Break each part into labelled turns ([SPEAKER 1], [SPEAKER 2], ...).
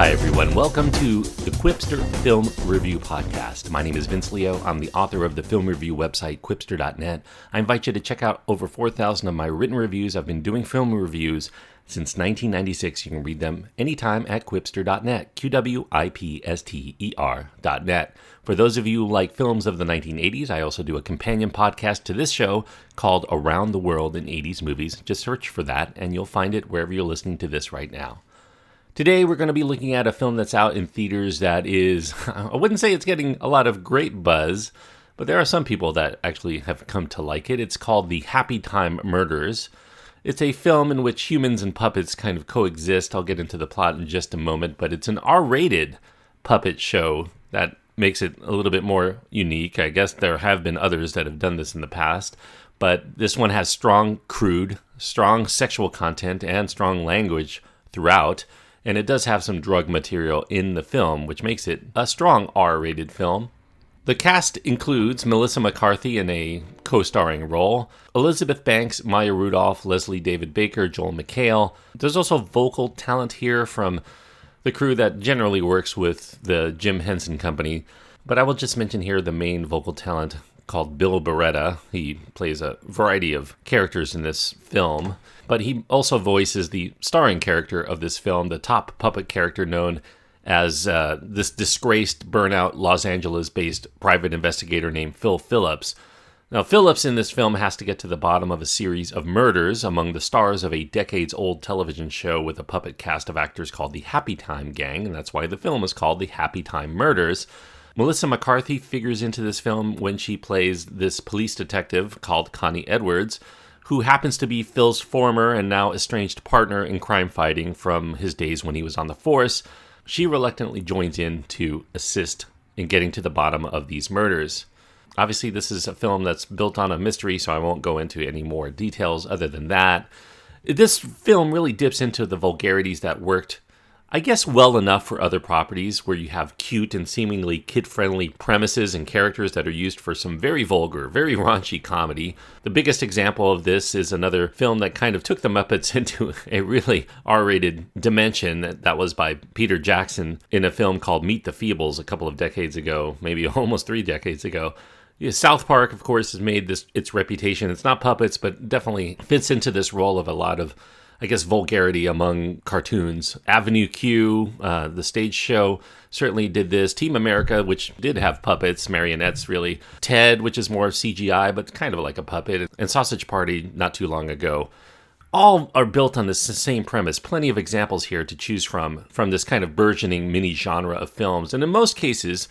[SPEAKER 1] Hi, everyone. Welcome to the Quipster Film Review Podcast. My name is Vince Leo. I'm the author of the film review website, quipster.net. I invite you to check out over 4,000 of my written reviews. I've been doing film reviews since 1996. You can read them anytime at quipster.net, quipster.net. For those of you who like films of the 1980s, I also do a companion podcast to this show called Around the World in 80s Movies. Just search for that, and you'll find it wherever you're listening to this right now. Today, we're going to be looking at a film that's out in theaters that is, I wouldn't say it's getting a lot of great buzz, but there are some people that actually have come to like it. It's called The Happytime Murders. It's a film in which humans and puppets kind of coexist. I'll get into the plot in just a moment, but it's an R-rated puppet show that makes it a little bit more unique. I guess there have been others that have done this in the past, but this one has strong sexual content and strong language throughout. And it does have some drug material in the film, which makes it a strong R-rated film. The cast includes Melissa McCarthy in a co-starring role, Elizabeth Banks, Maya Rudolph, Leslie David Baker, Joel McHale. There's also vocal talent here from the crew that generally works with the Jim Henson company. But I will just mention here the main vocal talent called Bill Barretta. He plays a variety of characters in this film. But he also voices the starring character of this film, the top puppet character known as this disgraced, burnout, Los Angeles-based private investigator named Phil Phillips. Now, Phillips in this film has to get to the bottom of a series of murders among the stars of a decades-old television show with a puppet cast of actors called the Happytime Gang, and that's why the film is called The Happytime Murders. Melissa McCarthy figures into this film when she plays this police detective called Connie Edwards, who happens to be Phil's former and now estranged partner in crime fighting from his days when he was on the force. She reluctantly joins in to assist in getting to the bottom of these murders. Obviously, this is a film that's built on a mystery, so I won't go into any more details other than that. This film really dips into the vulgarities that worked, I guess, well enough for other properties where you have cute and seemingly kid-friendly premises and characters that are used for some very vulgar, very raunchy comedy. The biggest example of this is another film that kind of took the Muppets into a really R-rated dimension. That was by Peter Jackson in a film called Meet the Feebles a couple of decades ago, maybe almost 3 decades ago. South Park, of course, has made this its reputation. It's not puppets, but definitely fits into this role of a lot of, I guess, vulgarity among cartoons. Avenue Q, the stage show, certainly did this. Team America, which did have puppets, marionettes really. Ted, which is more CGI, but kind of like a puppet. And Sausage Party, not too long ago. All are built on this same premise. Plenty of examples here to choose from this kind of burgeoning mini genre of films. And in most cases,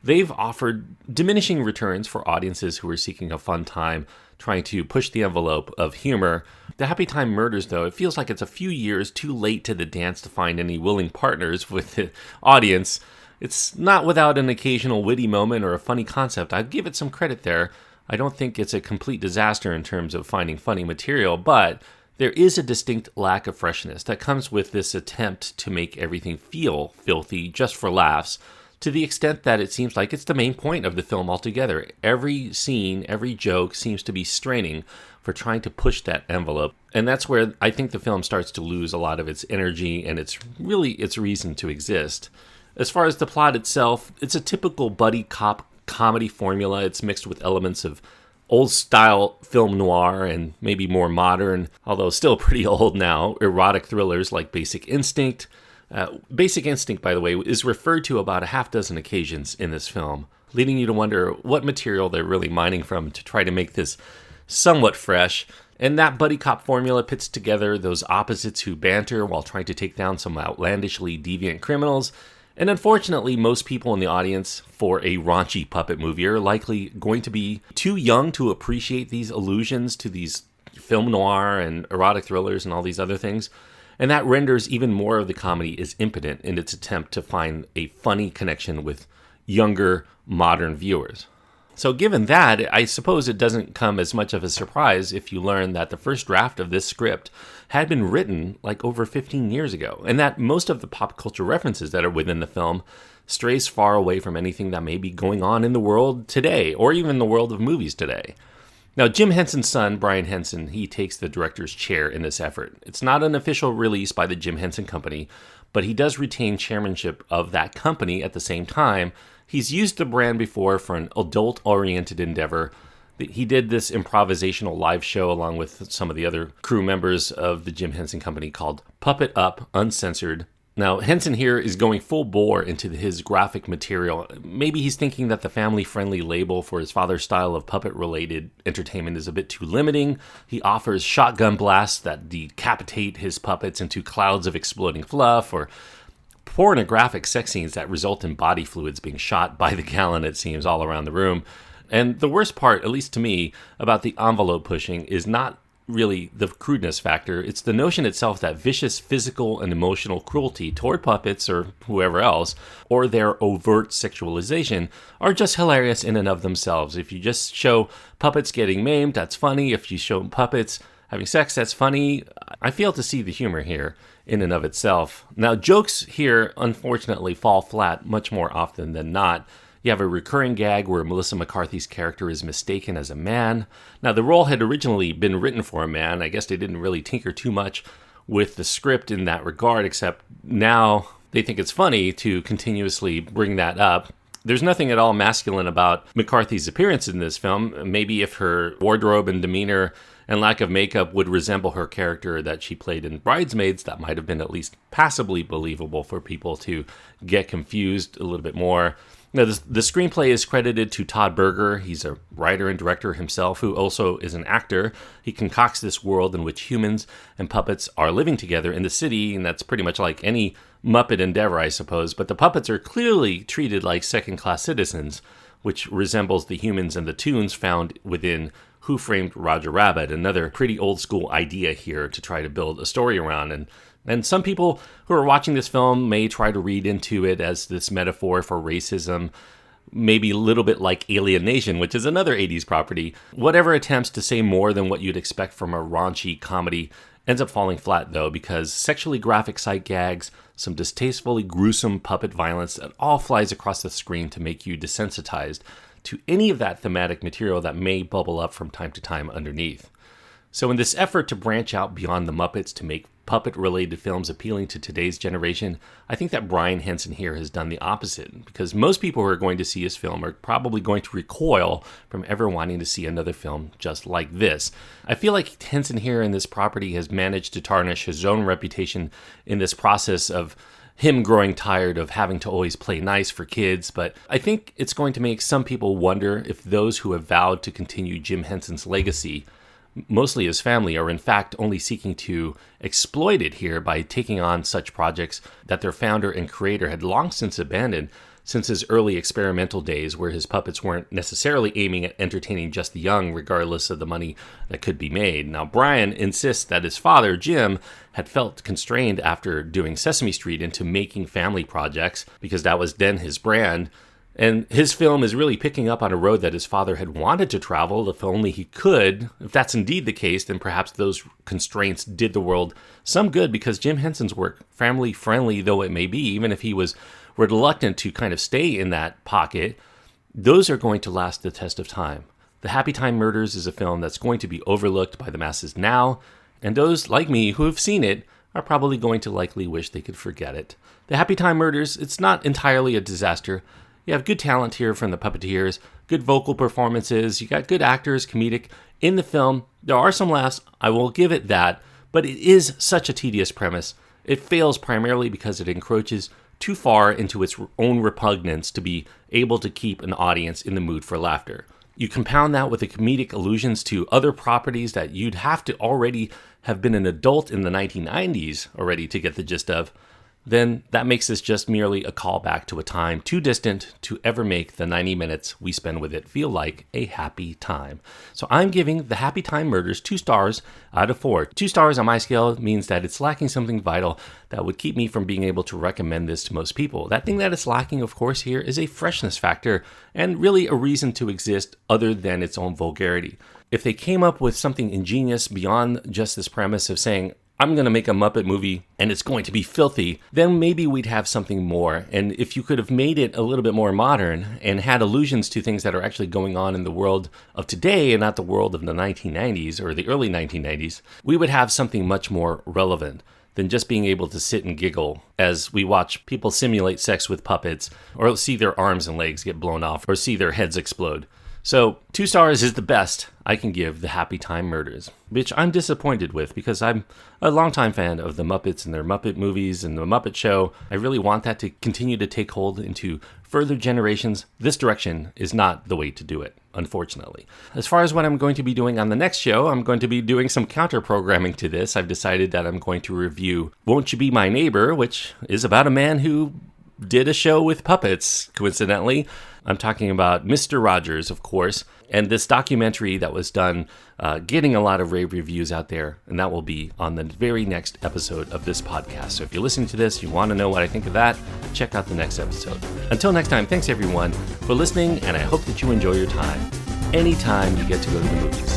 [SPEAKER 1] they've offered diminishing returns for audiences who are seeking a fun time, trying to push the envelope of humor. The Happytime Murders, though, it feels like it's a few years too late to the dance to find any willing partners with the audience. It's not without an occasional witty moment or a funny concept. I'd give it some credit there. I don't think it's a complete disaster in terms of finding funny material, but there is a distinct lack of freshness that comes with this attempt to make everything feel filthy just for laughs, to the extent that it seems like it's the main point of the film altogether. Every scene, every joke seems to be straining for trying to push that envelope. And that's where I think the film starts to lose a lot of its energy and its reason to exist. As far as the plot itself, it's a typical buddy cop comedy formula. It's mixed with elements of old-style film noir and maybe more modern, although still pretty old now, erotic thrillers like Basic Instinct. Basic Instinct, by the way, is referred to about a half dozen occasions in this film, leading you to wonder what material they're really mining from to try to make this somewhat fresh. And that buddy cop formula pits together those opposites who banter while trying to take down some outlandishly deviant criminals. And unfortunately, most people in the audience for a raunchy puppet movie are likely going to be too young to appreciate these allusions to these film noir and erotic thrillers and all these other things. And that renders even more of the comedy as impotent in its attempt to find a funny connection with younger, modern viewers. So given that, I suppose it doesn't come as much of a surprise if you learn that the first draft of this script had been written like over 15 years ago, and that most of the pop culture references that are within the film strays far away from anything that may be going on in the world today, or even the world of movies today. Now, Jim Henson's son, Brian Henson, he takes the director's chair in this effort. It's not an official release by the Jim Henson Company, but he does retain chairmanship of that company at the same time. He's used the brand before for an adult-oriented endeavor. He did this improvisational live show along with some of the other crew members of the Jim Henson Company called Puppet Up Uncensored. Now, Henson here is going full bore into his graphic material. Maybe he's thinking that the family-friendly label for his father's style of puppet-related entertainment is a bit too limiting. He offers shotgun blasts that decapitate his puppets into clouds of exploding fluff, or pornographic sex scenes that result in body fluids being shot by the gallon, it seems, all around the room. And the worst part, at least to me, about the envelope pushing is not really the crudeness factor. It's the notion itself that vicious physical and emotional cruelty toward puppets or whoever else, or their overt sexualization, are just hilarious in and of themselves. If you just show puppets getting maimed, that's funny. If you show puppets having sex, that's funny. I fail to see the humor here in and of itself. Now, jokes here, unfortunately, fall flat much more often than not. You have a recurring gag where Melissa McCarthy's character is mistaken as a man. Now, the role had originally been written for a man. I guess they didn't really tinker too much with the script in that regard, except now they think it's funny to continuously bring that up. There's nothing at all masculine about McCarthy's appearance in this film. Maybe if her wardrobe and demeanor and lack of makeup would resemble her character that she played in Bridesmaids, that might have been at least passably believable for people to get confused a little bit more. Now, the screenplay is credited to Todd Berger. He's a writer and director himself, who also is an actor. He concocts this world in which humans and puppets are living together in the city, and that's pretty much like any Muppet endeavor, I suppose. But the puppets are clearly treated like second-class citizens, which resembles the humans and the toons found within Who Framed Roger Rabbit, another pretty old-school idea here to try to build a story around. And some people who are watching this film may try to read into it as this metaphor for racism, maybe a little bit like Alien Nation, which is another 80s property. Whatever attempts to say more than what you'd expect from a raunchy comedy ends up falling flat, though, because sexually graphic sight gags, some distastefully gruesome puppet violence, that all flies across the screen to make you desensitized to any of that thematic material that may bubble up from time to time underneath. So in this effort to branch out beyond the Muppets to make puppet-related films appealing to today's generation, I think that Brian Henson here has done the opposite, because most people who are going to see his film are probably going to recoil from ever wanting to see another film just like this. I feel like Henson here in this property has managed to tarnish his own reputation in this process of him growing tired of having to always play nice for kids, but I think it's going to make some people wonder if those who have vowed to continue Jim Henson's legacy, mostly his family, are in fact only seeking to exploit it here by taking on such projects that their founder and creator had long since abandoned since his early experimental days, where his puppets weren't necessarily aiming at entertaining just the young, regardless of the money that could be made. Now, Brian insists that his father, Jim, had felt constrained after doing Sesame Street into making family projects, because that was then his brand. And his film is really picking up on a road that his father had wanted to travel if only he could. If that's indeed the case, then perhaps those constraints did the world some good, because Jim Henson's work, family-friendly though it may be, even if he was reluctant to kind of stay in that pocket, those are going to last the test of time. The Happytime Murders is a film that's going to be overlooked by the masses now, and those like me who have seen it are probably going to likely wish they could forget it. The Happytime Murders, it's not entirely a disaster. You have good talent here from the puppeteers, good vocal performances, you got good actors, comedic in the film. There are some laughs, I will give it that, but it is such a tedious premise. It fails primarily because it encroaches too far into its own repugnance to be able to keep an audience in the mood for laughter. You compound that with the comedic allusions to other properties that you'd have to already have been an adult in the 1990s already to get the gist of, then that makes this just merely a callback to a time too distant to ever make the 90 minutes we spend with it feel like a happy time. So I'm giving the Happytime Murders 2 stars out of 4. 2 stars on my scale means that it's lacking something vital that would keep me from being able to recommend this to most people. That thing that it's lacking, of course, here is a freshness factor and really a reason to exist other than its own vulgarity. If they came up with something ingenious beyond just this premise of saying, I'm going to make a Muppet movie and it's going to be filthy, then maybe we'd have something more. And if you could have made it a little bit more modern and had allusions to things that are actually going on in the world of today and not the world of the 1990s or the early 1990s, we would have something much more relevant than just being able to sit and giggle as we watch people simulate sex with puppets, or see their arms and legs get blown off, or see their heads explode. So 2 stars is the best I can give the Happytime Murders, which I'm disappointed with because I'm a longtime fan of the Muppets and their Muppet movies and the Muppet Show. I really want that to continue to take hold into further generations. This direction is not the way to do it, unfortunately. As far as what I'm going to be doing on the next show, I'm going to be doing some counter-programming to this. I've decided that I'm going to review Won't You Be My Neighbor, which is about a man who did a show with puppets, coincidentally. I'm talking about Mr. Rogers, of course, and this documentary that was done, getting a lot of rave reviews out there, and that will be on the very next episode of this podcast. So if you're listening to this, you want to know what I think of that, check out the next episode. Until next time, thanks everyone for listening, and I hope that you enjoy your time anytime you get to go to the movies.